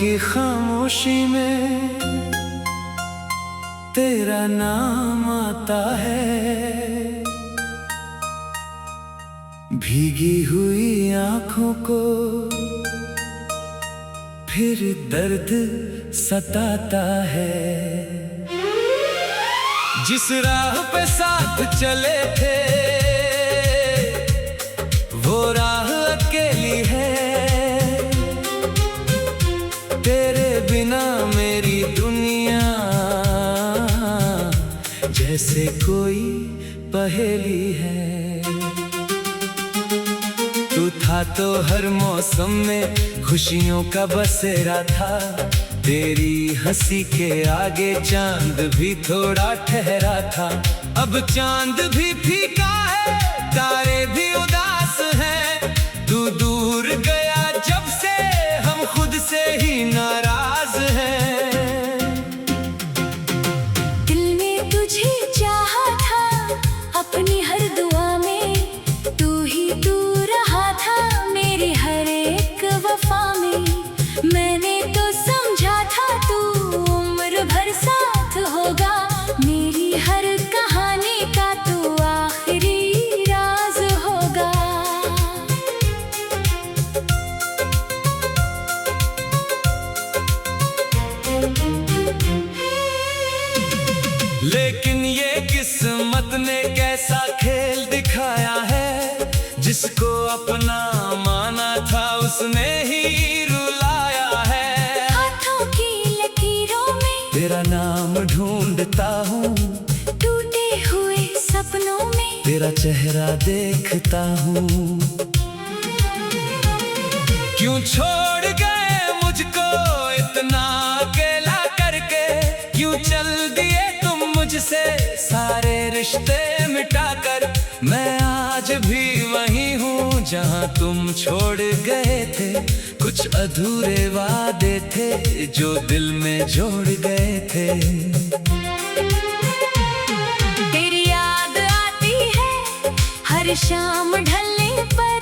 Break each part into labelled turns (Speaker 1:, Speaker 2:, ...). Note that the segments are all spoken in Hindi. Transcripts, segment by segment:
Speaker 1: की खामोशी में तेरा नाम आता है। भीगी हुई आंखों को फिर दर्द सताता है। जिस राह पे साथ चले थे वो राह अकेली है। तेरे बिना मेरी दुनिया जैसे कोई पहेली है। तू था तो हर मौसम में खुशियों का बसेरा था। तेरी हंसी के आगे चांद भी थोड़ा ठहरा था। अब चांद भी फीका है, तारे भी उदास हैं। तू दूर गया जब से हम खुद से ही नाराज हैं।
Speaker 2: दिल ने तुझे चाहा था अपनी हर दुआ में। तू ही तू रहा था मेरी हर एक वफा में। मैंने तो समझा था तू उम्र भर साथ होगा। मेरी हर कहानी का तू आखिरी राज होगा।
Speaker 1: लेकिन ये किस्मत ने कैसा खेल दिखाया है। जिसको अपना माना था उसने ही रुलाया है।
Speaker 2: हाथों की लकीरों में
Speaker 1: तेरा नाम ढूंढता हूँ,
Speaker 2: टूटे हुए सपनों में
Speaker 1: तेरा चेहरा देखता हूँ। क्यों छोड़ गए मुझको इतना अकेला करके। क्यों चल दिए तुम मुझसे सारे रिश्ते मिटाकर। मैं आज भी वही हूँ जहाँ तुम छोड़ गए थे। कुछ अधूरे वादे थे जो दिल में जोड़ गए थे।
Speaker 2: तेरी याद आती है हर शाम ढलने पर।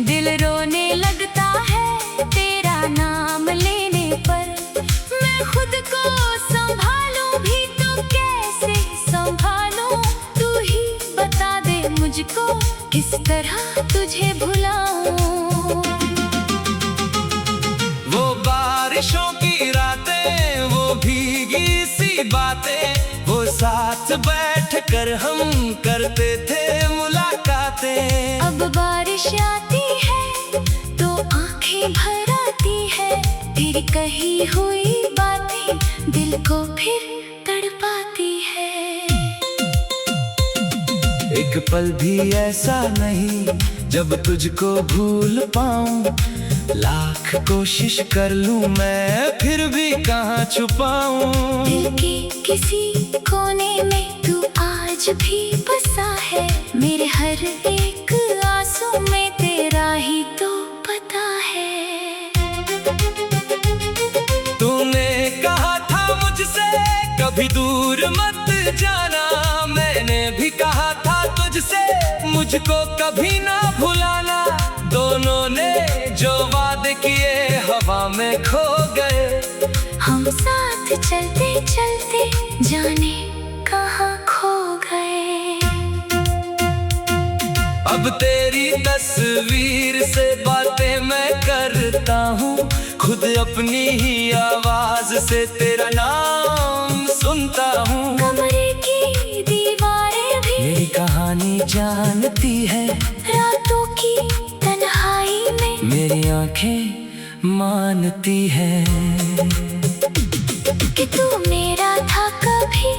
Speaker 2: दिल रोने लगता है तेरा नाम लेने पर। मैं खुद को संभालूं भी तो कैसे संभालूं। तू ही बता दे मुझको किस तरह तुझे भुलाऊं।
Speaker 1: वो बारिशों की रातें, वो भीगी सी बातें, वो साथ बैठ कर हम करते थे मुलाकातें।
Speaker 2: अब बारिश आती है तो आंखें भर आती है। तेरी कही हुई बातें दिल को फिर तड़पाती है।
Speaker 1: एक पल भी ऐसा नहीं जब तुझको भूल पाऊं। लाख कोशिश कर लूं मैं फिर भी कहाँ छुपाऊं।
Speaker 2: दिल के किसी कोने में तू आज भी बसा है। मेरे हर एक आंसू में तेरा ही तो पता है।
Speaker 1: तूने कहा था मुझसे कभी दूर मत जाना। मैंने भी कहा था तुझसे मुझको कभी ना भुलाना। दोनों ने जो वादे किए हवा में खो गए।
Speaker 2: हम साथ चलते चलते जाने कहाँ खो गए।
Speaker 1: अब तेरी तस्वीर से बातें मैं करता हूँ। खुद अपनी ही आवाज से तेरा नाम सुनता हूँ।
Speaker 2: कमरे की दीवारें भी
Speaker 1: मेरी कहानी जानती है।
Speaker 2: रातों की तन्हाई में
Speaker 1: मेरी आंखें मानती है
Speaker 2: कि तू मेरा था। कभी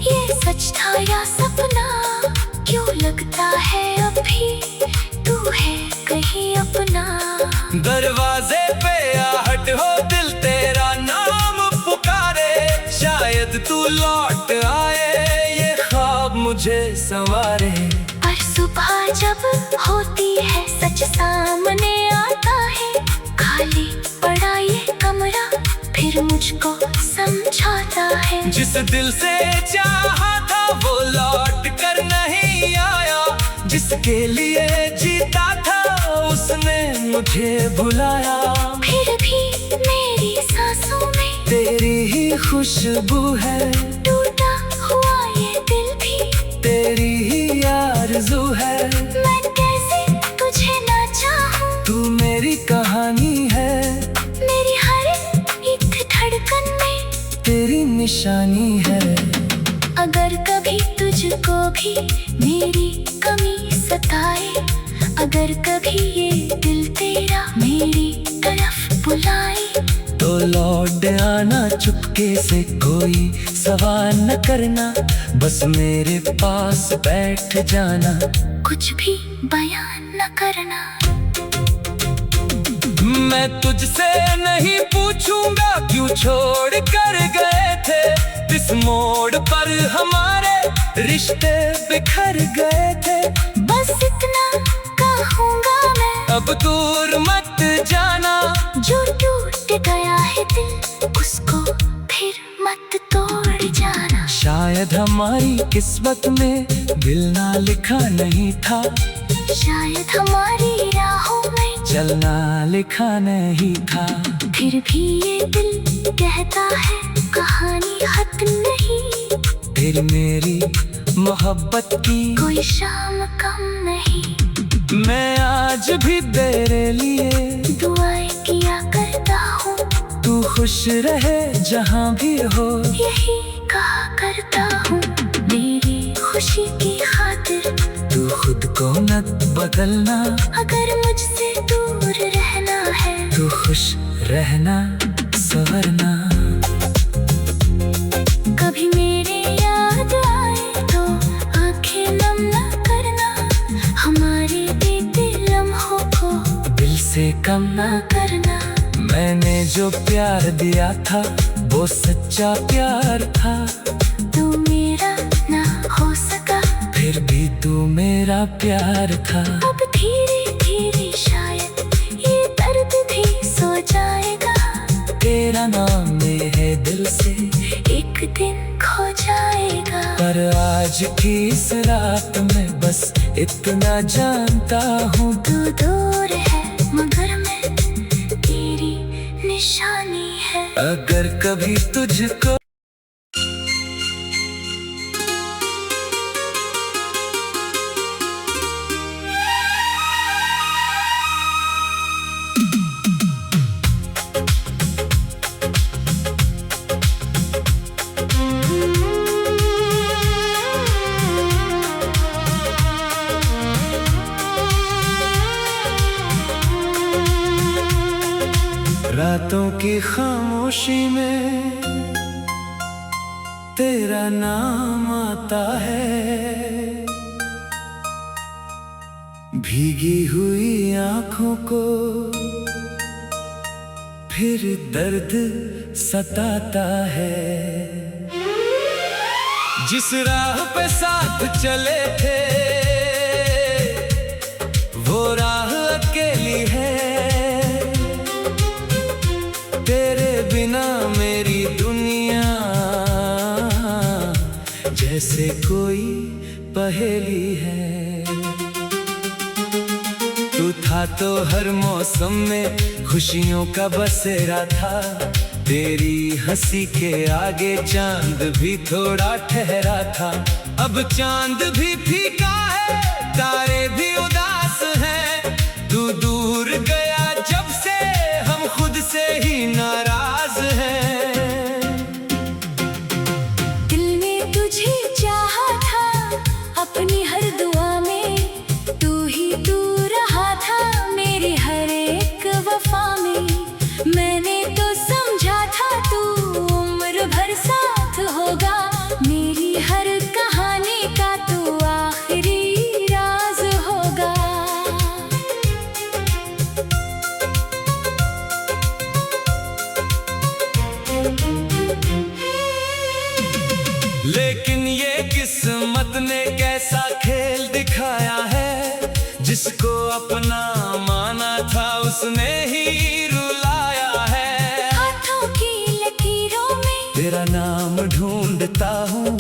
Speaker 2: ये सच था या सपना। क्यों लगता है अभी तू है कहीं अपना।
Speaker 1: दरवाजे पे आहट हो दिल तेरा नाम पुकारे। शायद तू लौट आए ये ख्वाब मुझे संवारे।
Speaker 2: पर सुबह जब होती है सच सामने आता है। खाली पड़ा ये कमरा फिर मुझको समझाता है।
Speaker 1: जिस दिल से चाहा था वो लौट कर नहीं आया। जिसके लिए जीता था उसने मुझे भुलाया।
Speaker 2: फिर भी मेरी
Speaker 1: तेरी ही खुशबू है,
Speaker 2: टूटा हुआ ये दिल भी
Speaker 1: तेरी ही आरज़ू है।
Speaker 2: मैं कैसे तुझे ना चाहूं,
Speaker 1: तू मेरी कहानी है,
Speaker 2: मेरी हर एक धड़कन में
Speaker 1: तेरी निशानी है।
Speaker 2: अगर कभी तुझको भी मेरी कमी सताए, अगर कभी ये दिल तेरा मेरी तरफ बुलाए,
Speaker 1: तो लौट आना चुपके से, कोई सवाल न करना, बस मेरे पास बैठ जाना,
Speaker 2: कुछ भी बयान न करना।
Speaker 1: मैं तुझसे नहीं पूछूंगा क्यों छोड़ कर गए थे, इस मोड़ पर हमारे रिश्ते बिखर गए थे।
Speaker 2: बस इतना कहूँगा मैं,
Speaker 1: अब दूर मत जाना,
Speaker 2: जो टूट गया है दिल उसको फिर मत तोड़ जाना।
Speaker 1: शायद हमारी किस्मत में दिल ना लिखा नहीं था,
Speaker 2: शायद हमारी राहों में
Speaker 1: चलना लिखा नहीं था।
Speaker 2: फिर भी ये दिल कहता है कहानी खत्म नहीं,
Speaker 1: तेरी मेरी मोहब्बत की
Speaker 2: कोई शाम कम नहीं।
Speaker 1: मैं आज भी तेरे लिए
Speaker 2: दुआएं किया करता हूँ,
Speaker 1: तू खुश रहे जहाँ भी हो,
Speaker 2: यही कहा करता हूँ। मेरी खुशी की खातिर
Speaker 1: तू खुद को मत बदलना,
Speaker 2: अगर मुझसे दूर रहना है,
Speaker 1: तू खुश रहना संवरना।
Speaker 2: कभी मेरी याद आए तो आंखें नम न करना, हमारे बीते लम्हों को
Speaker 1: दिल से कम ना,
Speaker 2: ना करना।
Speaker 1: मैंने जो प्यार दिया था वो सच्चा प्यार था,
Speaker 2: तू मेरा ना हो सका,
Speaker 1: फिर भी तू मेरा प्यार था।
Speaker 2: अब धीरे धीरे शायद ये दर्द भी सो जाएगा,
Speaker 1: तेरा नाम में है दिल से
Speaker 2: एक दिन खो जाएगा।
Speaker 1: पर आज की इस रात में बस इतना जानता हूँ,
Speaker 2: तू दूर है मगर मैं तेरी निशानी है।
Speaker 1: अगर कभी तुझको रातों की खामोशी में तेरा नाम आता है, भीगी हुई आंखों को फिर दर्द सताता है। जिस राह पे साथ चले थे वो राह अकेली है, तेरे बिना मेरी दुनिया जैसे कोई पहेली है। तू था तो हर मौसम में खुशियों का बसेरा था, तेरी हंसी के आगे चांद भी थोड़ा ठहरा था। अब चांद भी फीका है, तारे भी उदास हैं, तू दूर गया जब से हम खुद से ही नाराज हैं।
Speaker 2: दिल ने तुझे चाहा था अपनी हर दुआ में, तू ही तू रहा था मेरी हर एक वफा में। मैंने तो समझा था तू उम्र भर साथ होगा, मेरी हर कहानी का तू आखिरी राज होगा।
Speaker 1: लेकिन ये किस्मत ने कैसा खेल दिखाया है, जिसको अपना माना था उसने ही रुलाया है।
Speaker 2: हाथों की लकीरों में
Speaker 1: तेरा नाम ढूंढता हूँ,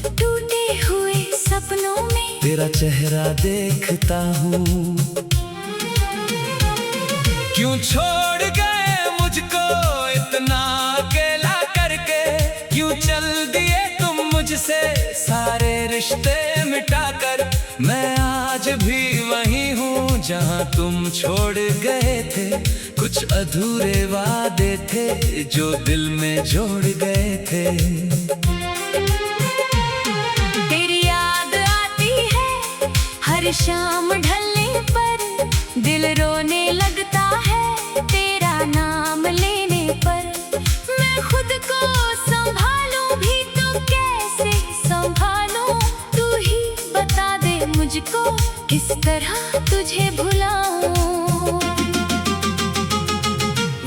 Speaker 2: टूटे हुए सपनों में
Speaker 1: तेरा चेहरा देखता हूँ। क्यों छोड़ गए मुझको इतना अकेला मुझसे सारे रिश्ते मिटाकर, मैं आज भी वही हूँ जहाँ तुम छोड़ गए थे। कुछ अधूरे वादे थे जो दिल में जोड़ गए थे।
Speaker 2: तेरी याद आती है हर शाम ढलने पर, दिल रोने लगता है तेरा नाम लेने पर। मैं खुद को संभालूं भी तो कैसे संभालूं, तू ही बता दे मुझको किस तरह तुझे भुलाऊं।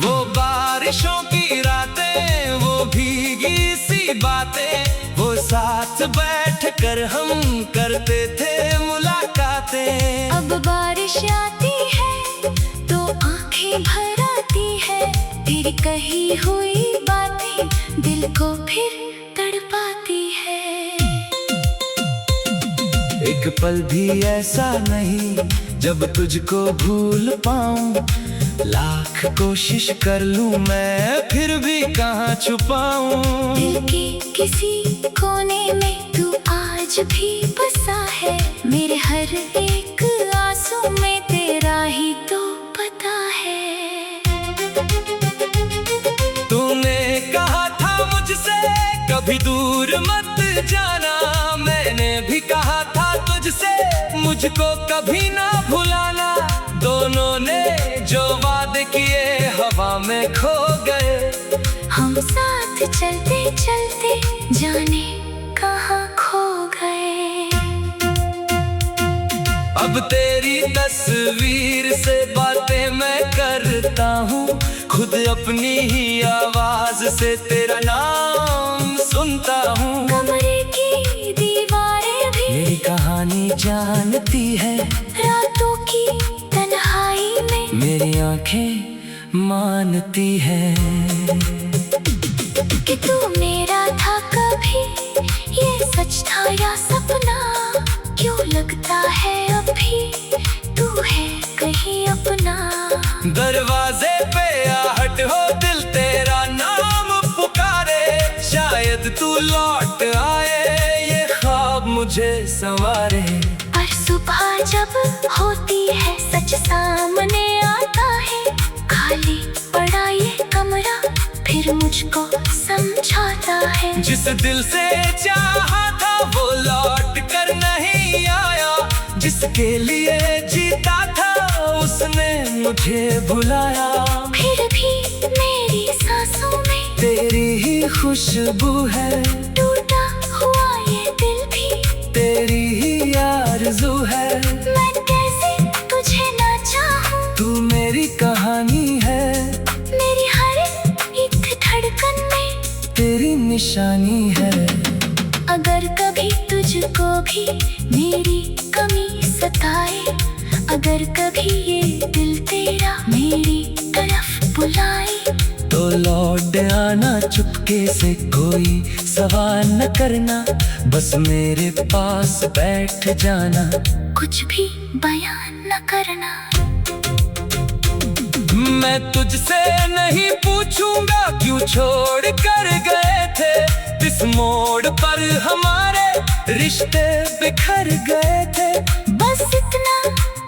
Speaker 1: वो बारिशों की रातें, वो भीगी सी बातें, वो साथ बैठ कर हम करते थे मुलाकातें।
Speaker 2: अब बारिश आती है तो आंखें भर आती है, तेरी कही हुई बातें दिल को फिर तड़पाती है।
Speaker 1: एक पल भी ऐसा नहीं जब तुझको भूल पाऊं, लाख कोशिश कर लूं मैं फिर भी कहाँ छुपाऊं।
Speaker 2: दिल के किसी कोने में तू आज भी बसा है, मेरे हर एक आंसू में तेरा ही तो पता है।
Speaker 1: तूने कहा था मुझसे कभी दूर मत जाना, मैंने भी कहा था तुझसे मुझको कभी ना भुलाना। दोनों ने जो वादे किए हवा में खो गए,
Speaker 2: हम साथ चलते चलते जाने कहाँ खो गए।
Speaker 1: अब तेरी तस्वीर से बातें मैं करता हूँ, खुद अपनी ही आवाज से तेरा नाम सुनता हूँ।
Speaker 2: कमरे की दीवारें भी
Speaker 1: मेरी कहानी जानती है,
Speaker 2: रातों की तन्हाई में
Speaker 1: मेरी आंखें मानती है
Speaker 2: कि तू मेरा था कभी, ये सच था या सपना। क्यों लगता है अभी तू है कहीं अपना।
Speaker 1: दरवाजे पे आहट हो दिल तेरा नाम पुकारे, शायद तू लौट आए ये ख्वाब मुझे संवारे।
Speaker 2: पर सुबह जब होती है सच सामने आता है, खाली पड़ा ये कमरा फिर मुझको समझाता है।
Speaker 1: जिस दिल से चाहा था वो लौट कर नहीं आया, जिसके लिए जीता था उसने मुझे भुलाया।
Speaker 2: फिर भी मेरी सांसों में
Speaker 1: तेरी ही खुशबू है,
Speaker 2: टूटा हुआ ये दिल भी
Speaker 1: तेरी ही आरज़ू है।
Speaker 2: मैं कैसे तुझे ना चाहूं,
Speaker 1: तू मेरी कहानी है,
Speaker 2: मेरी हर एक धड़कन में
Speaker 1: तेरी निशानी है।
Speaker 2: अगर कभी तुझको भी मेरी कमी सताए, अगर कभी ये दिल तेरा मेरी तरफ बुलाए,
Speaker 1: तो लौट आना चुपके से, कोई सवाल न करना, बस मेरे पास बैठ जाना,
Speaker 2: कुछ भी बयान न करना।
Speaker 1: मैं तुझसे नहीं पूछूंगा क्यों छोड़ कर गए थे, इस मोड़ पर हमारे रिश्ते बिखर गए थे।
Speaker 2: बस इतना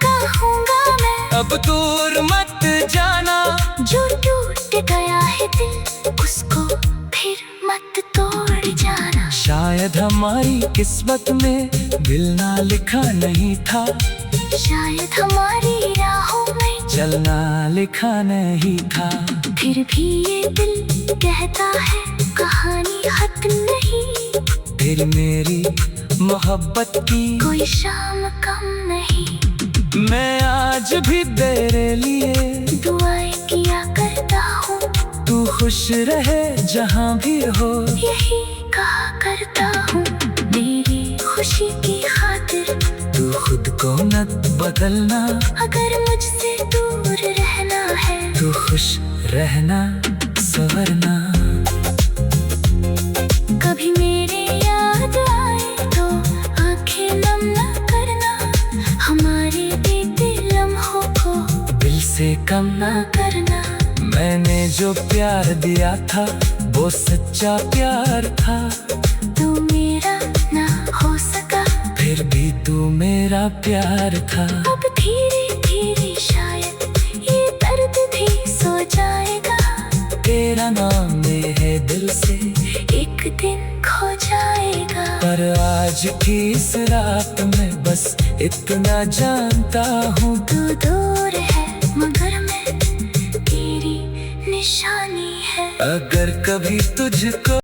Speaker 2: कहूँगा मैं,
Speaker 1: अब दूर मत जाना,
Speaker 2: जो टूट गया है दिल उसको फिर मत तोड़ जाना।
Speaker 1: शायद हमारी किस्मत में दिल ना लिखा नहीं था,
Speaker 2: शायद हमारी राहों में
Speaker 1: चलना लिखा नहीं था।
Speaker 2: फिर भी ये दिल कहता है कहानी खत्म नहीं,
Speaker 1: फिर मेरी मोहब्बत की
Speaker 2: कोई शाम कम नहीं।
Speaker 1: मैं आज भी तेरे लिए
Speaker 2: दुआएं किया करता हूँ,
Speaker 1: तू खुश रहे जहाँ भी हो,
Speaker 2: यही कहा करता हूँ। मेरी खुशी की खातिर
Speaker 1: तू खुद को न बदलना,
Speaker 2: अगर मुझसे दूर रहना है,
Speaker 1: तू खुश रहना संवरना।
Speaker 2: कभी मेरे याद आए तो आंखें नम न करना, हमारे बीते लम्हों को
Speaker 1: दिल से कम ना
Speaker 2: करना।
Speaker 1: मैंने जो प्यार दिया था वो सच्चा प्यार था,
Speaker 2: तू मेरा
Speaker 1: तू मेरा प्यार था।
Speaker 2: अब धीरे धीरे शायद ये दर्द भी सो जाएगा।
Speaker 1: तेरा नाम मेरे दिल से
Speaker 2: एक दिन खो जाएगा।
Speaker 1: पर आज की इस रात में बस इतना जानता हूँ,
Speaker 2: तू दूर है मगर मैं तेरी निशानी है।
Speaker 1: अगर कभी तुझको